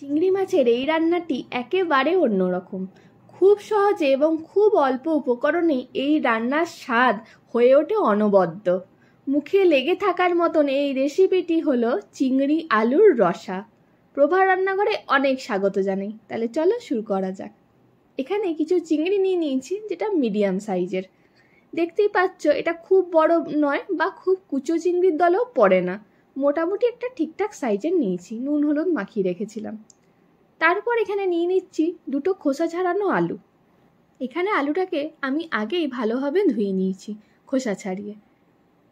চিংড়ি মাছের এই রান্নাটি একেবারে অন্যরকম। খুব সহজে এবং খুব অল্প উপকরণে এই রান্নার স্বাদ হয়ে ওঠে অনবদ্য। মুখে লেগে থাকার মতন এই রেসিপিটি হলো চিংড়ি আলুর রসা। প্রভা রান্নাঘরে অনেক স্বাগত জানাই। তাহলে চলো শুরু করা যাক। এখানে কিছু চিংড়ি নিয়ে নিয়েছি, যেটা মিডিয়াম সাইজের। দেখতেই পাচ্ছ এটা খুব বড় নয় বা খুব কুচো চিংড়ির দলেও পড়ে না, মোটামুটি একটা ঠিকঠাক সাইজের নিয়েছি। নুন হলুদ মাখিয়ে রেখেছিলাম। তারপর এখানে নিয়ে নিচ্ছি দুটো খোসা ছাড়ানো আলু। এখানে আলুটাকে আমি আগেই ভালোভাবে ধুয়ে নিয়েছি খোসা ছাড়িয়ে।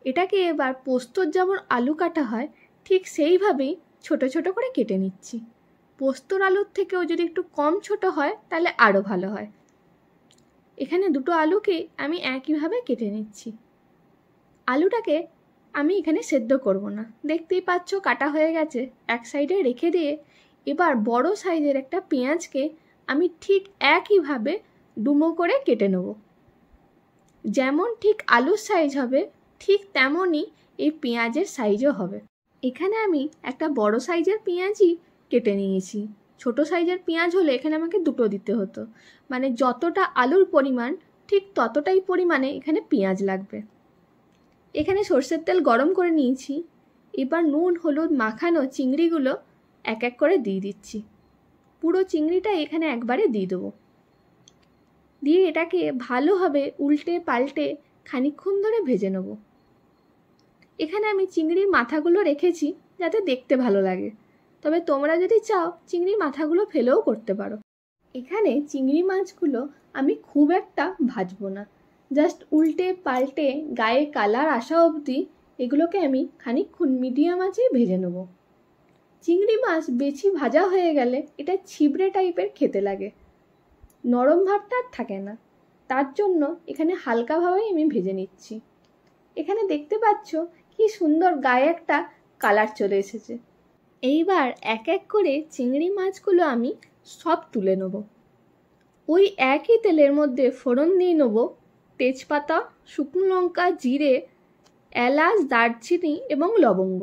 এটাকে এবার পোস্তর যেমন আলু কাটা হয় ঠিক সেইভাবেই ছোট ছোট করে কেটে নিচ্ছি। পোস্তর আলুর থেকেও যদি একটু কম ছোট হয় তাহলে আরও ভালো হয়। এখানে দুটো আলুকে আমি একইভাবে কেটে নিচ্ছি। আলুটাকে আমি এখানে সেদ্ধ করব না, দেখতেই পাচ্ছ কাটা হয়ে গেছে। এক সাইডে রেখে দিয়ে এবার বড় সাইজের একটা পেঁয়াজকে আমি ঠিক একইভাবে ডুমো করে কেটে নেব। যেমন ঠিক আলুর সাইজ হবে ঠিক তেমনই এই পেঁয়াজের সাইজও হবে। এখানে আমি একটা বড় সাইজের পেঁয়াজই কেটে নিয়েছি। ছোট সাইজের পেঁয়াজ হলে এখানে আমাকে দুটো দিতে হতো, মানে যতটা আলুর পরিমাণ ঠিক ততটাই পরিমাণে এখানে পেঁয়াজ লাগবে। এখানে সরষের তেল গরম করে নিয়েছি। এবার নুন হলুদ মাখানো চিংড়িগুলো এক এক করে দিয়ে দিচ্ছি। পুরো চিংড়িটা এখানে একবারে দিয়ে দেবো। দিয়ে এটাকে ভালোভাবে উল্টে পাল্টে খানিকক্ষণ ধরে ভেজে নেব। এখানে আমি চিংড়ির মাথাগুলো রেখেছি যাতে দেখতে ভালো লাগে, তবে তোমরা যদি চাও চিংড়ির মাথাগুলো ফেলেও করতে পারো। এখানে চিংড়ি মাছগুলো আমি খুব একটা ভাজবো না, জাস্ট উল্টে পাল্টে গায়ে কালার আসা অবধি এগুলোকে আমি খানিকক্ষণ মিডিয়াম আঁচে ভেজে নেব। চিংড়ি মাছ বেশি ভাজা হয়ে গেলে এটা ছিবড়ে টাইপের খেতে লাগে, নরম ভাবটা আর থাকে না। তার জন্য এখানে হালকাভাবেই আমি ভেজে নিচ্ছি। এখানে দেখতে পাচ্ছ কি সুন্দর গায়ে একটা কালার চলে এসেছে। এইবার এক এক করে চিংড়ি মাছগুলো আমি সব তুলে নেব। ওই একই তেলের মধ্যে ফোড়ন দিয়ে নেব তেজপাতা, শুকনো লঙ্কা, জিরে, এলাচ, দারচিনি এবং লবঙ্গ।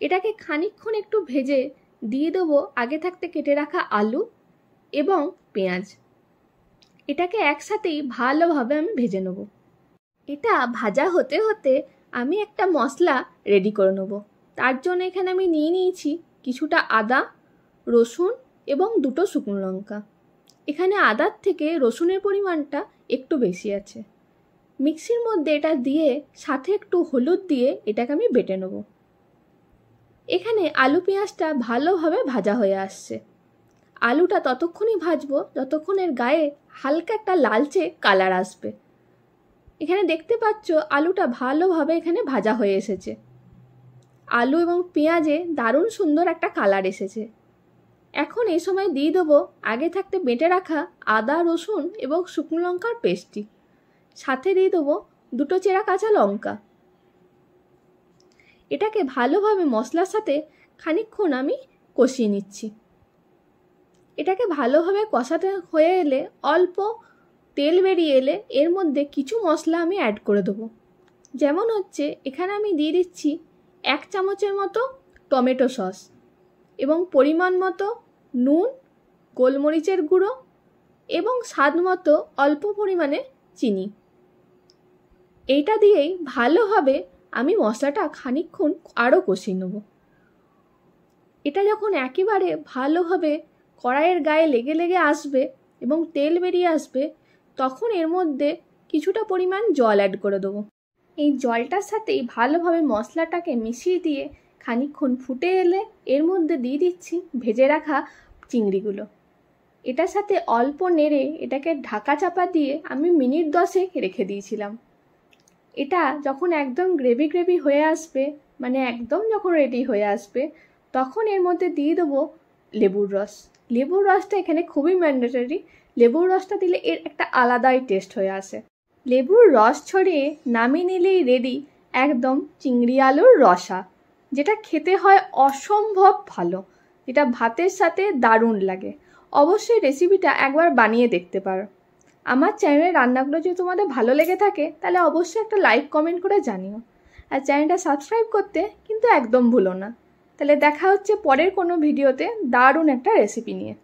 এটাকে খানিকক্ষণ একটু ভেজে দিয়ে দেবো আগে থাকতে কেটে রাখা আলু এবং পেঁয়াজ। এটাকে একসাথেই ভালোভাবে আমি ভেজে নেব। এটা ভাজা হতে হতে আমি একটা মশলা রেডি করে নেব। তার জন্য এখানে আমি নিয়ে নিয়েছি কিছুটা আদা, রসুন এবং দুটো শুকনো লঙ্কা। এখানে আদার থেকে রসুনের পরিমাণটা একটু বেশি আছে। মিক্সির মধ্যে এটা দিয়ে সাথে একটু হলুদ দিয়ে এটাকে আমি বেটে নেব। এখানে আলু পেঁয়াজটা ভালোভাবে ভাজা হয়ে আসছে। আলুটা ততক্ষণই ভাজবো যতক্ষণ এর গায়ে হালকা একটা লালচে কালার আসবে। এখানে দেখতে পাচ্ছ আলুটা ভালোভাবে এখানে ভাজা হয়ে এসেছে। আলু এবং পেঁয়াজে দারুণ সুন্দর একটা কালার এসেছে। এখন এই সময় দিয়ে দেবো আগে থাকতে বেটে রাখা আদা, রসুন এবং শুকনো লঙ্কার পেস্টটি। সাথে দিয়ে দেবো দুটো চেরা কাঁচা লঙ্কা। এটাকে ভালোভাবে মশলার সাথে খানিকক্ষণ আমি কষিয়ে নিচ্ছি। এটাকে ভালোভাবে কষাতে হয়ে এলে অল্প তেল বেরিয়ে এলে এর মধ্যে কিছু মশলা আমি অ্যাড করে দেবো। যেমন হচ্ছে এখানে আমি দিয়ে দিচ্ছি 1 চামচের মতো টমেটো সস এবং পরিমাণ মতো নুন, গোলমরিচের গুঁড়ো এবং স্বাদ মতো অল্প পরিমাণে চিনি। এইটা দিয়েই ভালোভাবে আমি মশলাটা খানিকক্ষণ আরও কষিয়ে নেব। এটা যখন একেবারে ভালোভাবে কড়াইয়ের গায়ে লেগে লেগে আসবে এবং তেল বেরিয়ে আসবে, তখন এর মধ্যে কিছুটা পরিমাণ জল অ্যাড করে দেবো। এই জলটার সাথেই ভালোভাবে মশলাটাকে মিশিয়ে দিয়ে খানিকক্ষণ ফুটে এলে এর মধ্যে দিয়ে দিচ্ছি ভেজে রাখা চিংড়িগুলো। এটার সাথে অল্প নেড়ে এটাকে ঢাকা চাপা দিয়ে আমি মিনিট 10 রেখে দিয়েছিলাম। এটা যখন একদম গ্রেভি গ্রেভি হয়ে আসবে, মানে একদম যখন রেডি হয়ে আসবে, তখন এর মধ্যে দিয়ে দেবো লেবুর রস। লেবুর রসটা এখানে খুবই ম্যান্ডেটরি। লেবুর রসটা দিলে এর একটা আলাদাই টেস্ট হয়ে আসে। লেবুর রস ছড়িয়ে নামিয়ে নিলেই রেডি একদম চিংড়ি আলুর রসা, যেটা খেতে হয় অসম্ভব ভালো, যেটা ভাতের সাথে দারুণ লাগে। অবশ্যই রেসিপিটা একবার বানিয়ে দেখতে পারো। আমার চ্যানেলের রান্নাগুলো যদি তোমাদের ভালো লেগে থাকে তাহলে অবশ্যই একটা লাইক কমেন্ট করে জানিও। আর চ্যানেলটা সাবস্ক্রাইব করতে কিন্তু একদম ভুলো না। তাহলে দেখা হচ্ছে পরের কোনো ভিডিওতে দারুণ একটা রেসিপি নিয়ে।